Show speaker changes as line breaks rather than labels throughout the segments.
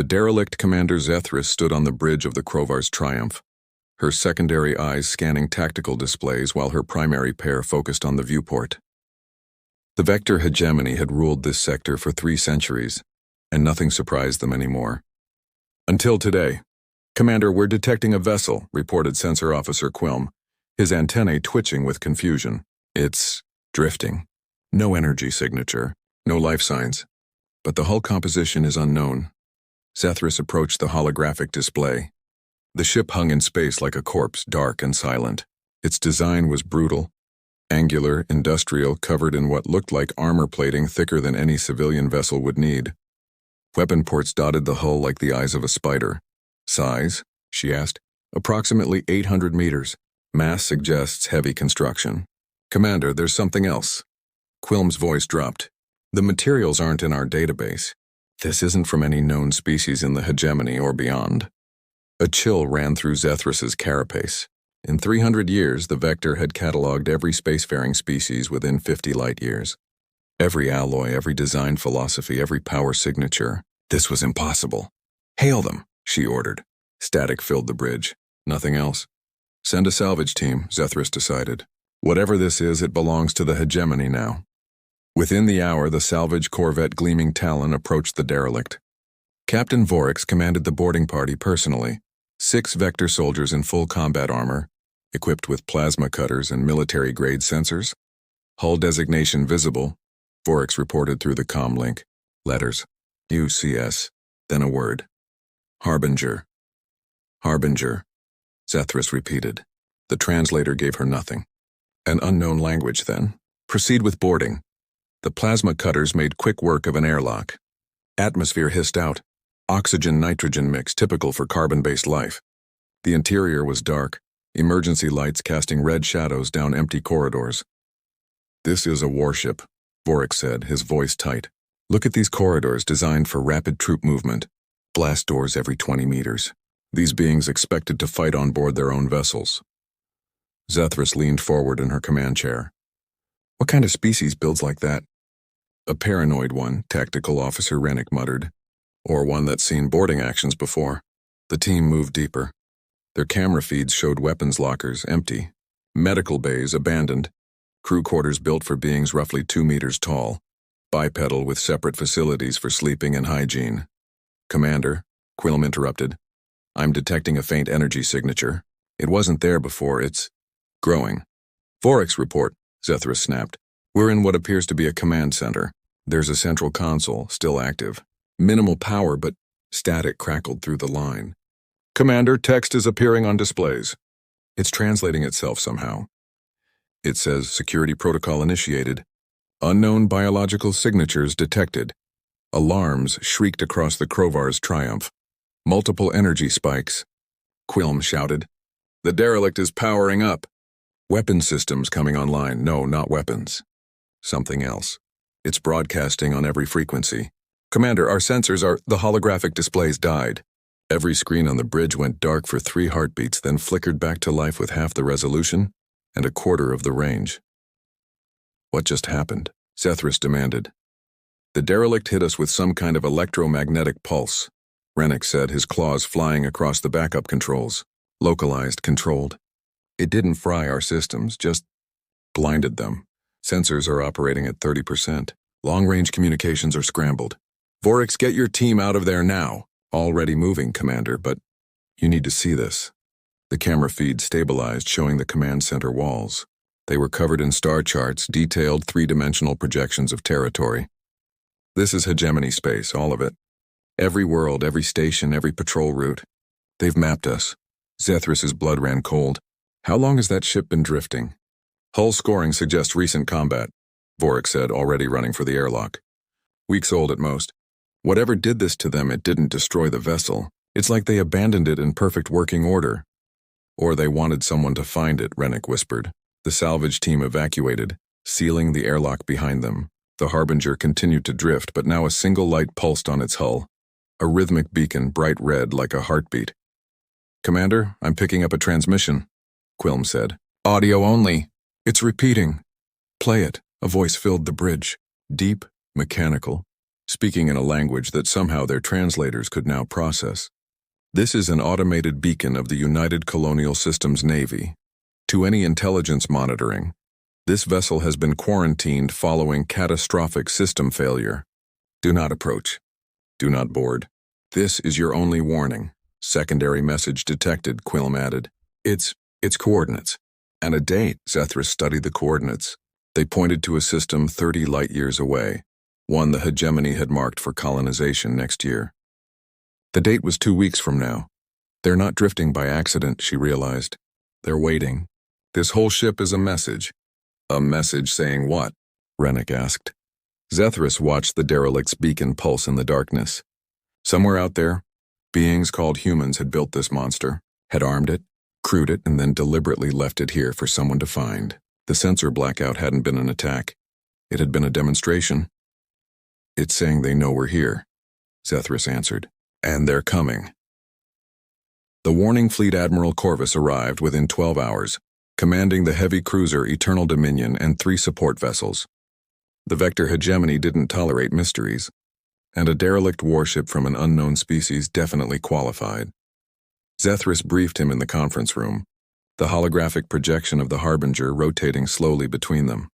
The derelict Commander Zethris stood on the bridge of the Crovar's Triumph, her secondary eyes scanning tactical displays while her primary pair focused on the viewport. The Vector hegemony had ruled this sector for 3 centuries, and nothing surprised them anymore. Until today. "Commander, we're detecting a vessel," reported Sensor Officer Quilm, his antennae twitching with confusion. "It's drifting. No energy signature, no life signs. But the hull composition is unknown." Zethris approached the holographic display. The ship hung in space like a corpse, dark and silent. Its design was brutal, angular, industrial, covered in what looked like armor plating thicker than any civilian vessel would need. Weapon ports dotted the hull like the eyes of a spider. "Size?" she asked. "Approximately 800 meters. Mass suggests heavy construction." "Commander, there's something else." Quilm's voice dropped. "The materials aren't in our database. This isn't from any known species in the hegemony or beyond." A chill ran through Zethris's carapace. In 300 years, the Vector had catalogued every spacefaring species within 50 light-years. Every alloy, every design philosophy, every power signature. This was impossible. "Hail them," she ordered. Static filled the bridge. Nothing else. "Send a salvage team," Zethris decided. "Whatever this is, it belongs to the hegemony now." Within the hour, the salvage corvette Gleaming Talon approached the derelict. Captain Vorix commanded the boarding party personally. 6 Vector soldiers in full combat armor, equipped with plasma cutters and military-grade sensors. Hull designation visible, Vorix reported through the comm link. Letters. UCS. Then a word. "Harbinger." "Harbinger," Zethris repeated. The translator gave her nothing. "An unknown language, then. Proceed with boarding." The plasma cutters made quick work of an airlock. Atmosphere hissed out. Oxygen-nitrogen mix typical for carbon-based life. The interior was dark, emergency lights casting red shadows down empty corridors. "This is a warship," Vorix said, his voice tight. "Look at these corridors designed for rapid troop movement. Blast doors every 20 meters. These beings expected to fight on board their own vessels." Zethris leaned forward in her command chair. "What kind of species builds like that?" "A paranoid one," Tactical Officer Rennick muttered. "Or one that's seen boarding actions before." The team moved deeper. Their camera feeds showed weapons lockers empty, medical bays abandoned, crew quarters built for beings roughly 2 meters tall, bipedal with separate facilities for sleeping and hygiene. "Commander," Quilm interrupted, "I'm detecting a faint energy signature. It wasn't there before, it's growing." "Vorix report," Zethris snapped. "We're in what appears to be a command center. There's a central console, still active. Minimal power, but static crackled through the line. "Commander, text is appearing on displays." It's translating itself somehow. It says, "Security protocol initiated. Unknown biological signatures detected." Alarms shrieked across the Crovar's Triumph. Multiple energy spikes. Quilm shouted, "The derelict is powering up." Weapon systems coming online. No, not weapons. Something else. It's broadcasting on every frequency. "Commander, our sensors are..." The holographic displays died. Every screen on the bridge went dark for 3 heartbeats, then flickered back to life with half the resolution and a quarter of the range. "What just happened?" Zethris demanded. "The derelict hit us with some kind of electromagnetic pulse," Rennick said, his claws flying across the backup controls. "Localized, controlled. It didn't fry our systems, just blinded them. Sensors are operating at 30%. Long-range communications are scrambled. Vorix, get your team out of there now." "Already moving, Commander, but you need to see this." The camera feed stabilized, showing the command center walls. They were covered in star charts, detailed 3-dimensional projections of territory. "This is hegemony space, all of it. Every world, every station, every patrol route. They've mapped us." Zethris's blood ran cold. "How long has that ship been drifting?" "Hull scoring suggests recent combat," Vorix said, already running for the airlock. "Weeks old at most. Whatever did this to them, it didn't destroy the vessel. It's like they abandoned it in perfect working order." "Or they wanted someone to find it," Rennick whispered. The salvage team evacuated, sealing the airlock behind them. The Harbinger continued to drift, but now a single light pulsed on its hull. A rhythmic beacon, bright red like a heartbeat. "Commander, I'm picking up a transmission," Quilm said. "Audio only. It's repeating." "Play it." A voice filled the bridge. Deep, mechanical. speaking in a language that somehow their translators could now process. This is an automated beacon of the United Colonial Systems Navy. To any intelligence monitoring, this vessel has been quarantined following catastrophic system failure. Do not approach. Do not board. This is your only warning. Secondary message detected, Quilm added. It's coordinates. And a date. Zethris studied the coordinates. They pointed to a system 30 light-years away, one the hegemony had marked for colonization next year. The date was 2 weeks from now. They're not drifting by accident, she realized. They're waiting. This whole ship is a message. A message saying what? Rennick asked. Zethris watched the derelict's beacon pulse in the darkness. Somewhere out there, beings called humans had built this monster, had armed it, crewed it, and then deliberately left it here for someone to find. The sensor blackout hadn't been an attack. It had been a demonstration. It's saying they know we're here, Zethris answered. And they're coming. The warning fleet Admiral Corvus arrived within 12 hours, commanding the heavy cruiser Eternal Dominion and 3 support vessels. The Vector hegemony didn't tolerate mysteries, and a derelict warship from an unknown species definitely qualified. Zethris briefed him in the conference room, the holographic projection of the Harbinger rotating slowly between them.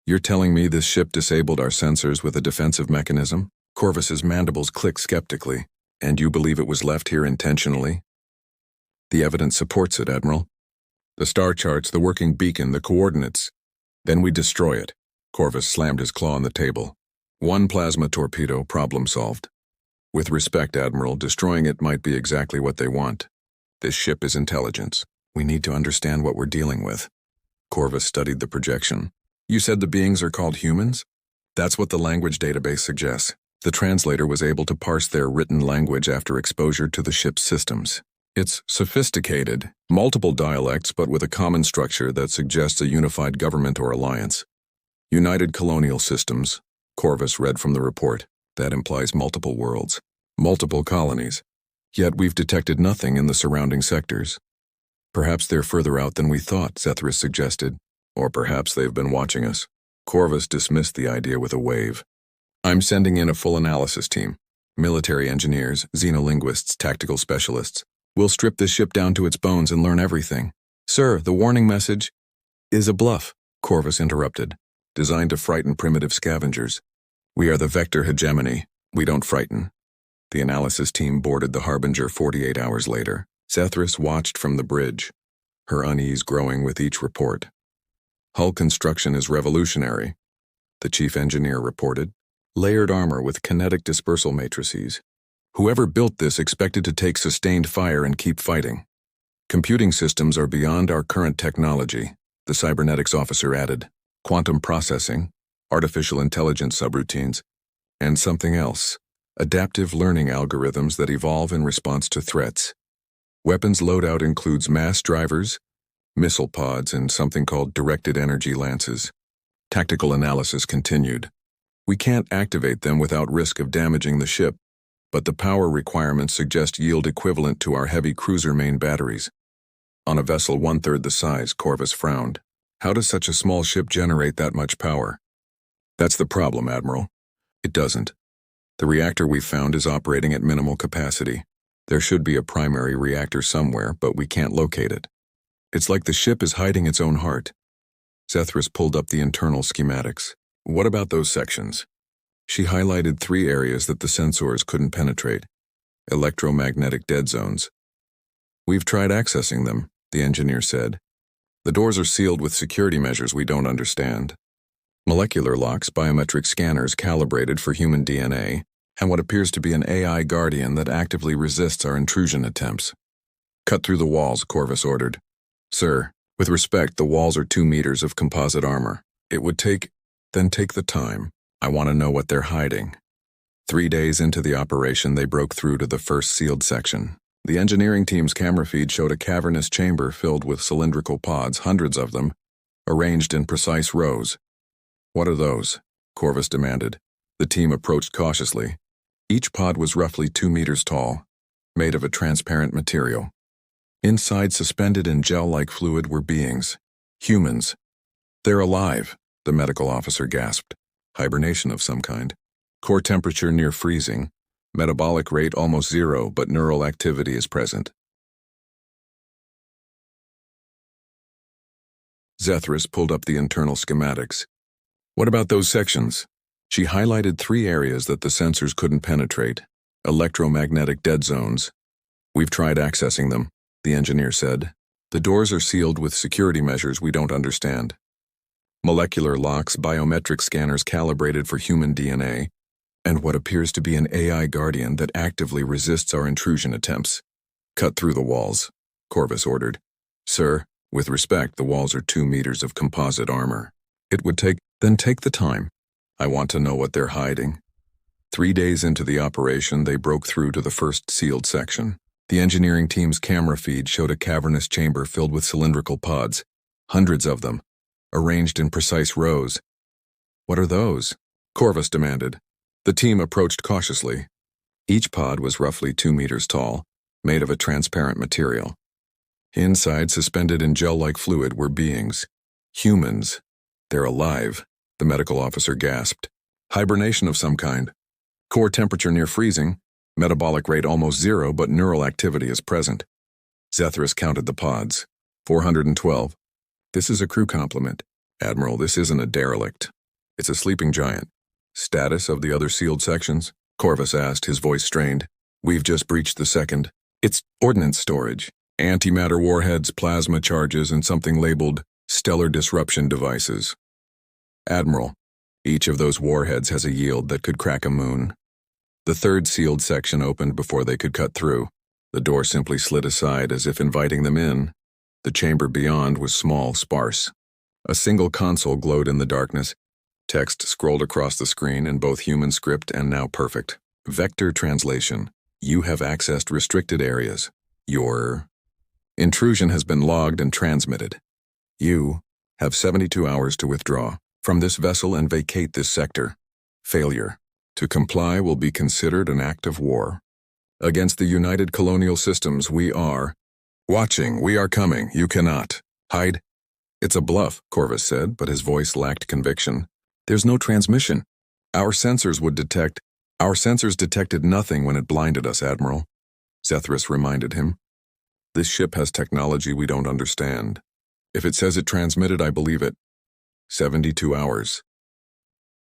You're telling me this ship disabled our sensors with a defensive mechanism? Corvus's mandibles clicked skeptically. And you believe it was left here intentionally? The evidence supports it, Admiral. The star charts, the working beacon, the coordinates. Then we destroy it. Corvus slammed his claw on the table. 1 plasma torpedo, problem solved. With respect, Admiral, destroying it might be exactly what they want. This ship is intelligence. We need to understand what we're dealing with. Corvus studied the projection. You said the beings are called humans? That's what the language database suggests. The translator was able to parse their written language after exposure to the ship's systems. It's sophisticated, multiple dialects but with a common structure that suggests a unified government or alliance. United Colonial Systems, Corvus read from the report. That implies multiple worlds, multiple colonies. Yet we've detected nothing in the surrounding sectors. Perhaps they're further out than we thought, Zethris suggested. Or perhaps they've been watching us. Corvus dismissed the idea with a wave. I'm sending in a full analysis team. Military engineers, xenolinguists, tactical specialists. We'll strip this ship down to its bones and learn everything. Sir, the warning message is a bluff, Corvus interrupted, designed to frighten primitive scavengers. We are the Vector hegemony. We don't frighten. The analysis team boarded the Harbinger 48 hours later. Zethris watched from the bridge, her unease growing with each report. Hull construction is revolutionary, the chief engineer reported. Layered armor with kinetic dispersal matrices. Whoever built this expected to take sustained fire and keep fighting. Computing systems are beyond our current technology, the cybernetics officer added. Quantum processing, artificial intelligence subroutines, and something else, adaptive learning algorithms that evolve in response to threats. Weapons loadout includes mass drivers, missile pods, and something called directed energy lances. Tactical analysis continued. We can't activate them without risk of damaging the ship, but the power requirements suggest yield equivalent to our heavy cruiser main batteries. On a vessel 1/3 the size, Corvus frowned. How does such a small ship generate that much power? That's the problem, Admiral. It doesn't. The reactor we found is operating at minimal capacity. There should be a primary reactor somewhere, but we can't locate it. It's like the ship is hiding its own heart. Zethris pulled up the internal schematics. What about those sections? She highlighted 3 areas that the sensors couldn't penetrate. Electromagnetic dead zones. We've tried accessing them, the engineer said. The doors are sealed with security measures we don't understand. Molecular locks, biometric scanners calibrated for human DNA, and what appears to be an AI guardian that actively resists our intrusion attempts. Cut through the walls, Corvus ordered. Sir, with respect, the walls are 2 meters of composite armor. It would take... Then take the time. I want to know what they're hiding. 3 days into the operation, they broke through to the first sealed section. The engineering team's camera feed showed a cavernous chamber filled with cylindrical pods, hundreds of them, arranged in precise rows. What are those? Corvus demanded. The team approached cautiously. Each pod was roughly 2 meters tall, made of a transparent material. Inside, suspended in gel-like fluid, were beings. Humans. They're alive, the medical officer gasped. Hibernation of some kind. Core temperature near freezing. Metabolic rate almost zero, but neural activity is present. Zethris pulled up the internal schematics. What about those sections? She highlighted 3 areas that the sensors couldn't penetrate. Electromagnetic dead zones. We've tried accessing them, the engineer said. The doors are sealed with security measures we don't understand. Molecular locks, biometric scanners calibrated for human DNA, and what appears to be an AI guardian that actively resists our intrusion attempts. Cut through the walls, Corvus ordered. Sir, with respect, the walls are 2 meters of composite armor. It would take the time. I want to know what they're hiding. 3 days into the operation, they broke through to the first sealed section. The engineering team's camera feed showed a cavernous chamber filled with cylindrical pods, hundreds of them, arranged in precise rows. What are those? Corvus demanded. The team approached cautiously. Each pod was roughly 2 meters tall, made of a transparent material. Inside, suspended in gel-like fluid, were beings. Humans. They're alive, the medical officer gasped. Hibernation of some kind. Core temperature near freezing. Metabolic rate almost zero, but neural activity is present. Zethris counted the pods. 412. This is a crew complement. Admiral, this isn't a derelict. It's a sleeping giant. Status of the other sealed sections? Corvus asked, his voice strained. We've just breached the second. It's ordnance storage. Antimatter warheads, plasma charges, and something labeled stellar disruption devices. Admiral, each of those warheads has a yield that could crack a moon. The third sealed section opened before they could cut through. The door simply slid aside as if inviting them in. The chamber beyond was small, sparse. A single console glowed in the darkness. Text scrolled across the screen in both human script and now perfect. Vector translation. You have accessed restricted areas. Your intrusion has been logged and transmitted. You have 72 hours to withdraw from this vessel and vacate this sector. Failure to comply will be considered an act of war. Against the United Colonial Systems, we are watching. We are coming. You cannot hide. It's a bluff, Corvus said, but his voice lacked conviction. There's no transmission. Our sensors detected nothing when it blinded us, Admiral. Zethris reminded him. This ship has technology we don't understand. If it says it transmitted, I believe it. 72 hours.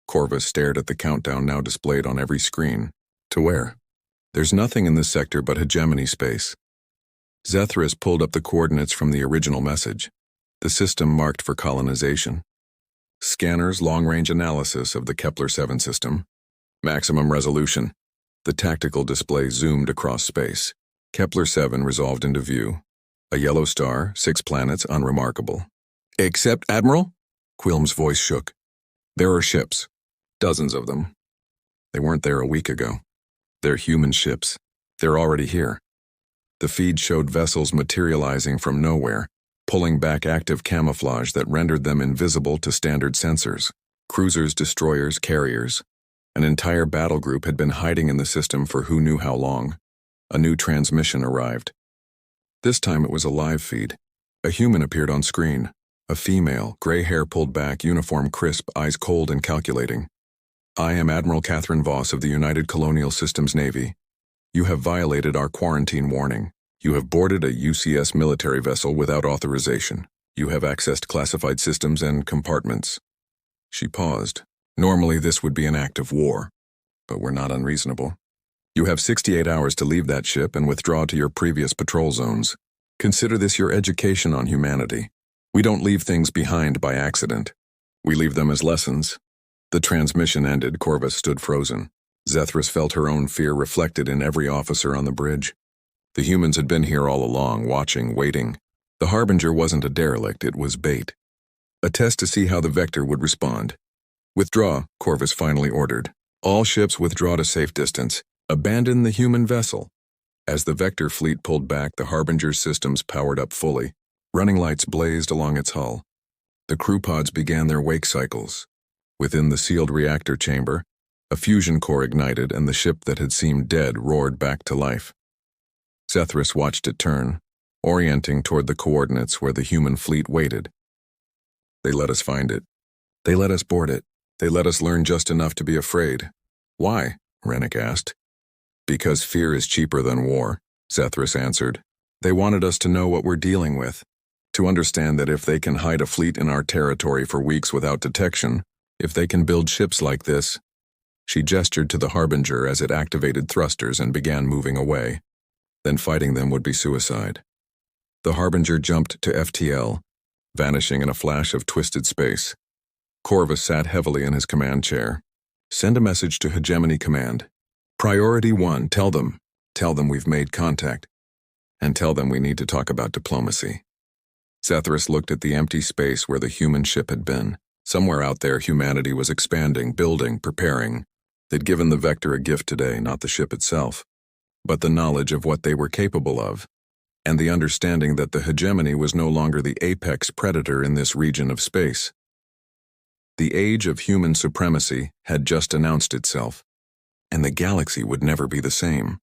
Corvus stared at the countdown now displayed on every screen. To where? There's nothing in this sector but hegemony space. Zethris pulled up the coordinates from the original message. The system marked for colonization. Scanners, long-range analysis of the Kepler-7 system. Maximum resolution. The tactical display zoomed across space. Kepler-7 resolved into view. A yellow star, 6 planets, unremarkable. Except, Admiral? Quilm's voice shook. There are ships. Dozens of them. They weren't there a week ago. They're human ships. They're already here. The feed showed vessels materializing from nowhere, pulling back active camouflage that rendered them invisible to standard sensors. Cruisers, destroyers, carriers. An entire battle group had been hiding in the system for who knew how long. A new transmission arrived. This time it was a live feed. A human appeared on screen. A female, gray hair pulled back, uniform crisp, eyes cold and calculating. I am Admiral Catherine Voss of the United Colonial Systems Navy. You have violated our quarantine warning. You have boarded a UCS military vessel without authorization. You have accessed classified systems and compartments. She paused. Normally this would be an act of war, but we're not unreasonable. You have 68 hours to leave that ship and withdraw to your previous patrol zones. Consider this your education on humanity. We don't leave things behind by accident. We leave them as lessons. The transmission ended. Corvus stood frozen. Zethris felt her own fear reflected in every officer on the bridge. The humans had been here all along, watching, waiting. The Harbinger wasn't a derelict, it was bait. A test to see how the Vector would respond. Withdraw, Corvus finally ordered. All ships withdraw to safe distance. Abandon the human vessel. As the Vector fleet pulled back, the Harbinger's systems powered up fully. Running lights blazed along its hull. The crew pods began their wake cycles. Within the sealed reactor chamber, a fusion core ignited and the ship that had seemed dead roared back to life. Zethris watched it turn, orienting toward the coordinates where the human fleet waited. They let us find it. They let us board it. They let us learn just enough to be afraid. Why? Rennick asked. Because fear is cheaper than war, Zethris answered. They wanted us to know what we're dealing with, to understand that if they can hide a fleet in our territory for weeks without detection, if they can build ships like this. She gestured to the Harbinger as it activated thrusters and began moving away. Then fighting them would be suicide. The Harbinger jumped to FTL, vanishing in a flash of twisted space. Corvus sat heavily in his command chair. Send a message to Hegemony Command. Priority 1, tell them we've made contact. And tell them we need to talk about diplomacy. Zethris looked at the empty space where the human ship had been. Somewhere out there, humanity was expanding, building, preparing. They'd given the Vector a gift today, not the ship itself, but the knowledge of what they were capable of, and the understanding that the hegemony was no longer the apex predator in this region of space. The age of human supremacy had just announced itself, and the galaxy would never be the same.